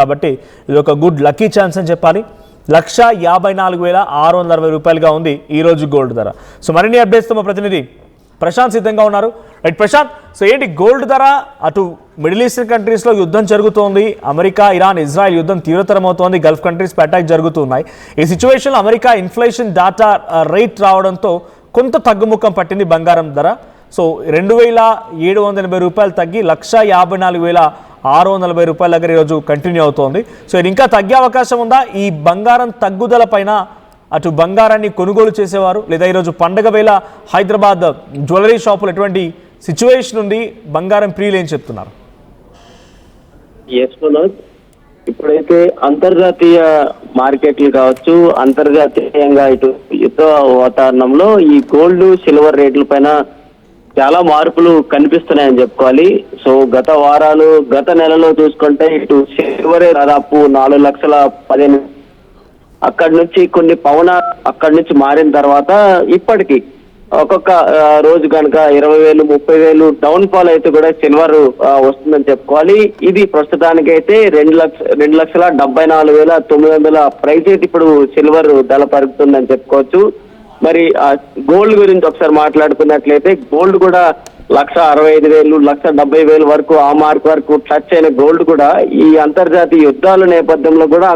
కాబట్టి ఇది ఒక గుడ్ లక్కీ ఛాన్స్ అని చెప్పాలి. 1,54,660 రూపాయలుగా ఉంది ఈరోజు గోల్డ్ ధర. సో మరిన్ని అప్డేట్స్తో మా ప్రతినిధి ప్రశాంత్ సిద్ధంగా ఉన్నారు. రైట్ ప్రశాంత్, సో ఏంటి గోల్డ్ ధర? అటు మిడిల్ ఈస్టర్న్ కంట్రీస్లో యుద్ధం జరుగుతోంది, అమెరికా, ఇరాన్, ఇజ్రాయెల్ యుద్ధం తీవ్రతరం అవుతోంది, గల్ఫ్ కంట్రీస్పై అటాక్ జరుగుతున్నాయి. ఈ సిచ్యువేషన్లో అమెరికా ఇన్ఫ్లేషన్ డాటా రేట్ రావడంతో కొంత తగ్గుముఖం పట్టింది బంగారం ధర. సో 2,780 రూపాయలు తగ్గి 1,54,640 రూపాయల దగ్గర ఈరోజు కంటిన్యూ అవుతోంది. సో ఇది ఇంకా తగ్గే అవకాశం ఉందా? ఈ బంగారం తగ్గుదల పైన అటు బంగారాన్ని కొనుగోలు చేసేవారు లేదా ఈరోజు పండగ వేళ హైదరాబాద్ జ్యువెలరీ షాపులు ఎటువంటి సిచ్యువేషన్ ఉంది? బంగారం ప్రియులు ఏం చెప్తున్నారు? ఇప్పుడైతే అంతర్జాతీయ మార్కెట్లు కావచ్చు, అంతర్జాతీయంగా ఇటు యుద్ధ వాతావరణంలో ఈ గోల్డ్ సిల్వర్ రేట్ల పైన చాలా మార్పులు కనిపిస్తున్నాయని చెప్పుకోవాలి. సో గత నెలలో చూసుకుంటే ఇటు సిల్వర్ దాదాపు 4,15,000 అక్కడి నుంచి కొన్ని అక్కడి నుంచి మారిన తర్వాత ఇప్పటికీ ఒక్కొక్క రోజు కనుక 20,000, 30,000 డౌన్ ఫాల్ అయితే కూడా సిల్వర్ వస్తుందని చెప్పుకోవాలి. ఇది ప్రస్తుతానికి అయితే 2,74,900 ప్రైస్ అయితే ఇప్పుడు సిల్వర్ ధర పెరుగుతుందని చెప్పుకోవచ్చు. మరి గోల్డ్ గురించి ఒకసారి మాట్లాడుకున్నట్లయితే గోల్డ్ కూడా 1,65,000, 1,70,000 వరకు ఆ మార్క్ వరకు టచ్ అయిన గోల్డ్ కూడా ఈ అంతర్జాతీయ యుద్ధాల నేపథ్యంలో కూడా